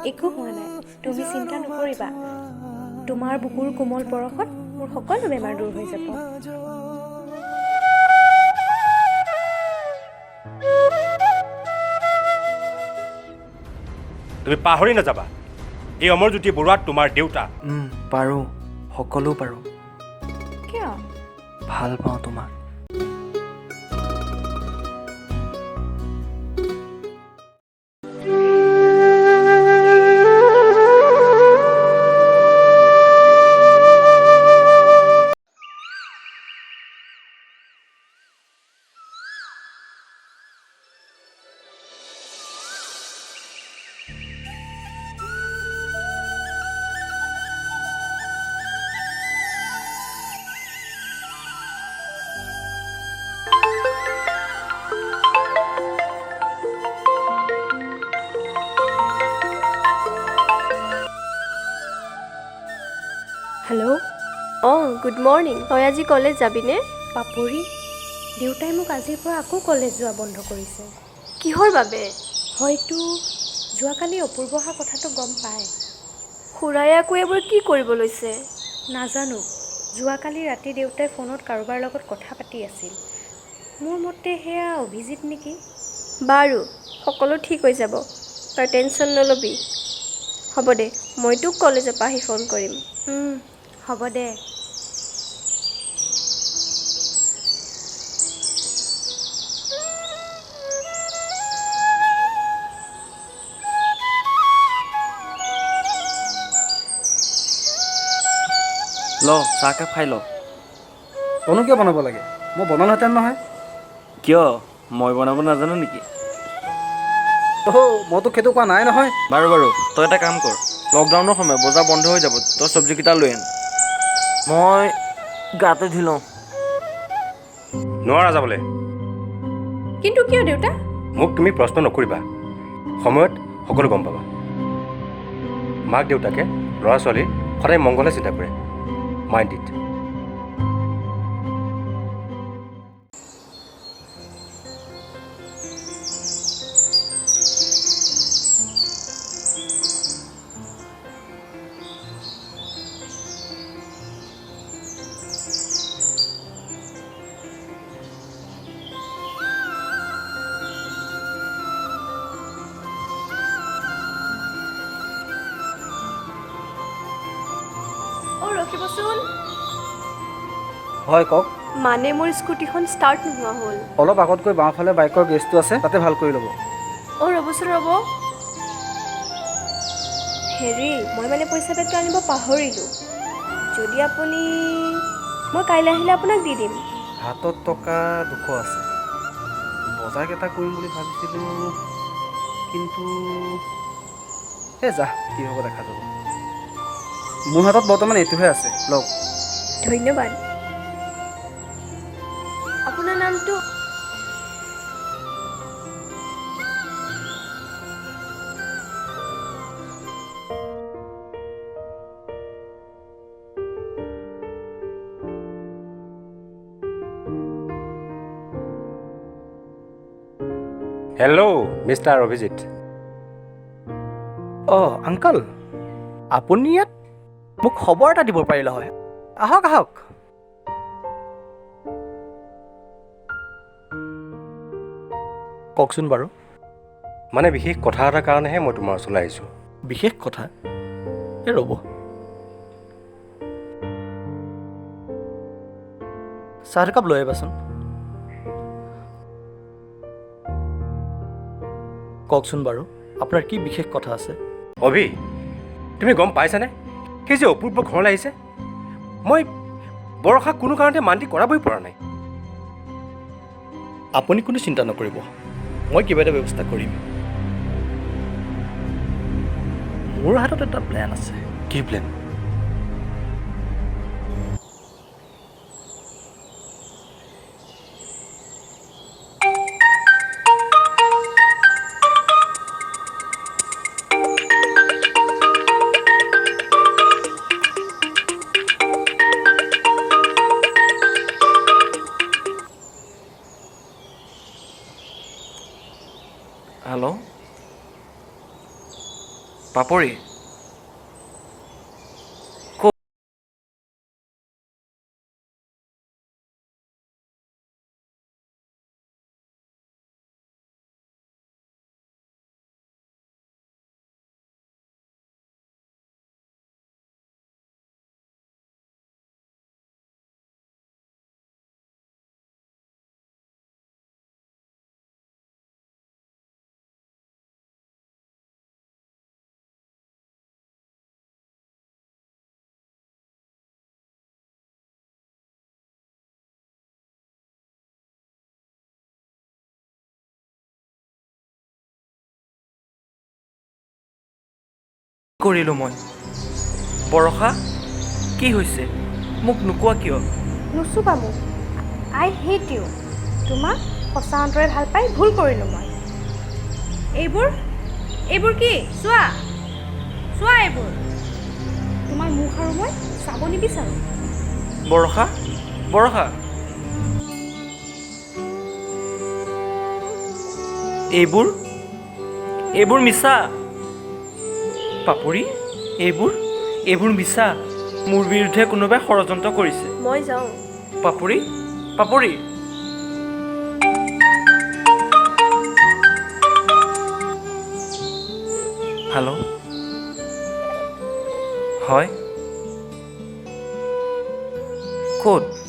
একো হোৱা নাই, তুমি চিন্তা নকৰিবা। তোমাৰ বুকুৰ কোমল পৰশত মোৰ সকলো বেমাৰ দূৰ হৈ যাব। তুমি পাহৰি নাযাবা, এই অমৰজ্যোতি বৰুৱা তোমাৰ দেউতা। পাৰোঁ, সকলো পাৰোঁ। কিয়? ভাল পাওঁ তোমাক। Hello', good morning. তই আজি কলেজ যাবিনে? পাপৰি, দেউতাই মোক আজিৰ পৰা আকৌ কলেজ যোৱা বন্ধ কৰিছে। কিহৰ বাবে? হয়তো যোৱাকালি অপূৰ্ব অহা কথাটো গম পায়। খুৰাই আকৌ এইবোৰ কি কৰিব লৈছে? নাজানো, যোৱাকালি ৰাতি দেউতাই ফোনত কাৰোবাৰ লগত কথা পাতি আছিল। মোৰ মতে সেয়া অভিজিত নেকি? বাৰু, সকলো ঠিক হৈ যাব, তই টেনশ্যন নল'বি। হ'ব দে, মই তোক কলেজৰ পৰা আহি ফোন কৰিম। হ'ব দে। ল, চাহকাপ খাই ল। তইনো কিয় বনাব লাগে? মই বনালোহেঁতেন নহয়। কিয়, মই বনাব নাজানো নেকি? মই তোক সেইটো কোৱা নাই নহয়। বাৰু বাৰু, তই এটা কাম কৰ, লকডাউনৰ সময় বজাৰ বন্ধ হৈ যাব, তই চব্জিকেইটা লৈ আন। মই গাটো ধুই লওঁ। নোৱাৰা যাবলৈ। কিন্তু কিয় দেউতা? মোক তুমি প্ৰশ্ন নকৰিবা, সময়ত সকলো গম পাবা। মাক দেউতাকে ল'ৰা ছোৱালীৰ সদায় মংগলহে চিন্তা কৰে। Mind it. ৰখিবচোন। হয় কওক। মানে মোৰ স্কুটিখন ষ্টাৰ্ট নোহোৱা হ'ল। অলপ আগতকৈ বাওঁফালে বাইকৰ গেছটো আছে, তাতে ভাল কৰি ল'ব। ৰ'বচোন ৰ'ব। হেৰি, মই মানে পইচা বেগটো আনিব পাহৰিলোঁ। যদি আপুনি, মই কাইলৈ আহিলে আপোনাক দি দিম। হাতত টকা 200 আছে। বজাৰ কেইটা কৰিম বুলি ভাবিছিলোঁ, কিন্তু যা, কি হ'ব দেখা যাব। মোৰ হাতত বৰ্তমান এইটোহে আছে, লওক। ধন্যবাদ। আপোনাৰ নামটো? Hello' mister Abhijit. আংকল, আপুনি ইয়াত? মোক খবৰ এটা দিব পাৰিলে হয়। আহক আহক। কওকচোন বাৰু। মানে বিশেষ কথা এটাৰ কাৰণেহে মই তোমাৰ ওচৰলৈ আহিছোঁ। বিশেষ কথা? ৰ'ব, চাহ একাপ লৈ আহিবাচোন। কওকচোন বাৰু, আপোনাৰ কি বিশেষ কথা আছে? অভি, তুমি গম পাইছানে সেই যে অপূৰ্ব ঘৰলৈ আহিছে? মই বৰষা কোনো কাৰণতে মান্তি কৰাবই পৰা নাই। আপুনি কোনো চিন্তা নকৰিব, মই কিবা এটা ব্যৱস্থা কৰিম। মোৰ হাতত এটা প্লেন আছে। কি প্লেন? হেল্ল', পাপৰি কৰিলোঁ মই বৰষা কি হৈছে মোক নোকোৱা কিয় নুচুবা মোক আই হেট ইউ তোমাক সঁচা অন্তৰে ভাল পাই ভুল কৰিলোঁ মই এইবোৰ কি চোৱা চোৱা এইবোৰ তোমাৰ মুখ আৰু মই চাব নিবিচাৰোঁ বৰষা বৰষা এইবোৰ মিছা পাপৰি এইবোৰ মিছা মোৰ বিৰুদ্ধে কোনোবাই ষড়যন্ত্ৰ কৰিছে মই যাওঁ পাপৰি পাপৰি হেল্ল' হয় ক'ত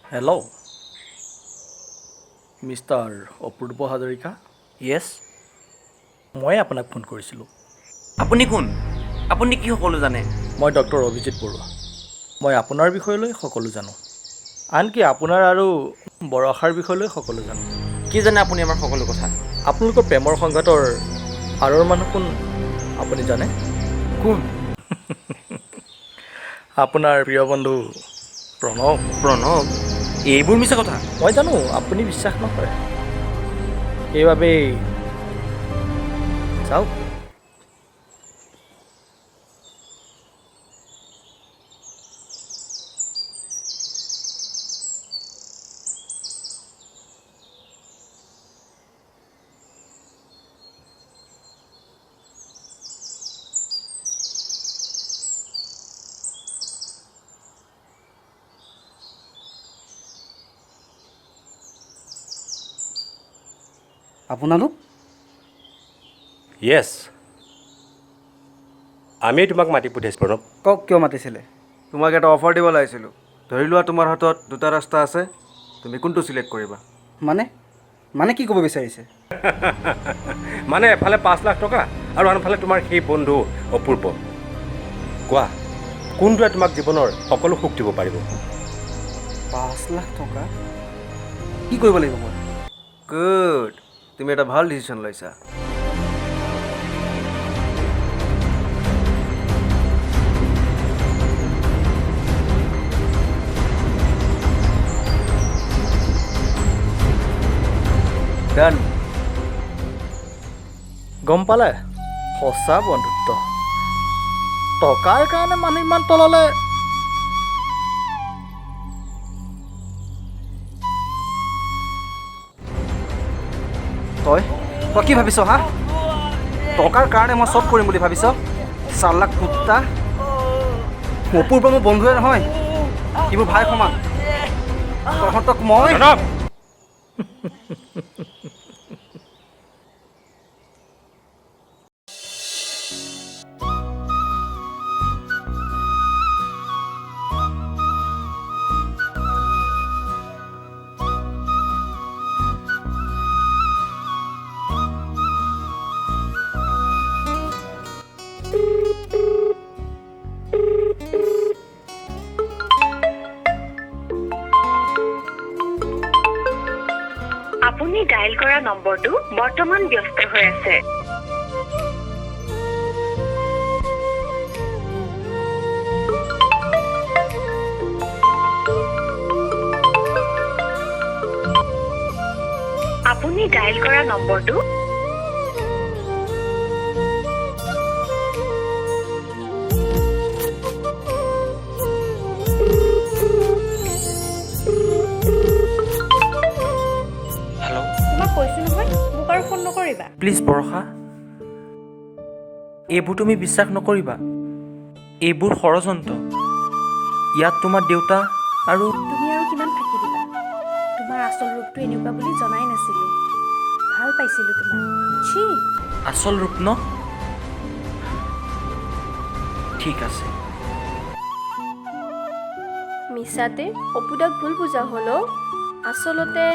হেল্ল' মিষ্টাৰ অপূৰ্ব হাজৰিকা য়েছ মই আপোনাক ফোন কৰিছিলোঁ আপুনি কোন আপুনি কি সকলো জানে মই ডক্টৰ অভিজিত বৰুৱা মই আপোনাৰ বিষয়লৈ সকলো জানো আনকি আপোনাৰ আৰু বৰষাৰ বিষয়লৈ সকলো জানো কি জানে আপুনি আমাৰ সকলো কথা আপোনালোকৰ প্ৰেমৰ সংঘাতৰ আঁৰৰ মানুহ কোন আপুনি জানে কোন আপোনাৰ প্ৰিয় বন্ধু প্ৰণৱ এইবোৰ মিছা কথা মই জানো আপুনি বিশ্বাস নকৰে সেইবাবেই চাওক আপোনালোক য়েছ আমিয়ে তোমাক মাতি পঠিয়াইছোঁ প্ৰণৱ কওক কিয় মাতিছিলে তোমাক এটা অফাৰ দিব লাগিছিলোঁ ধৰি লোৱা তোমাৰ হাতত দুটা ৰাস্তা আছে তুমি কোনটো চিলেক্ট কৰিবা মানে কি ক'ব বিচাৰিছে মানে এফালে 5 লাখ টকা আৰু আনফালে তোমাৰ সেই বন্ধু অপূৰ্ব কোৱা কোনটোৱে তোমাক জীৱনৰ সকলো সুখ দিব পাৰিব 5 লাখ টকা কি কৰিব লাগিব মই গুড তুমি এটা ভাল ডিচিশ্যন লৈছা ডান গম পালে সঁচা বন্ধুত্ব টকাৰ কাৰণে মানুহ ইমান তললৈ তই কি ভাবিছ হা টকাৰ কাৰণে মই চব কৰিম বুলি ভাবিছ চালাক কুত্তা অপূৰ্ব মোৰ বন্ধুৱে নহয় সি মোৰ ভাই সমান তহঁতক মই প্ৰণৱ আপুনি ডায়েল কৰা নম্বৰটো বৰ্তমান ব্যস্ত হৈ আছে আপুনি ডায়েল কৰা নম্বৰটো হেল্ল' তোমাক কৈছোঁ নহয় মোক আৰু ফোন নকৰিবা। প্লিজ বৰষা, এইবোৰ তুমি বিশ্বাস নকৰিবা। এইবোৰ ষড়যন্ত্ৰ। ইয়াত তোমাৰ দেউতা আৰু তুমি আৰু কিমান ফাঁকি দিবা? তোমাৰ আচল ৰূপটো এনেকুৱা বুলি জনাই নাছিলোঁ। ভাল পাইছিলোঁ তোমাক। ছি, আচল ৰূপ ন? ঠিক আছে। মিছাতে অপুদাক ভুল বুজা হ'ল অ'। আচলতে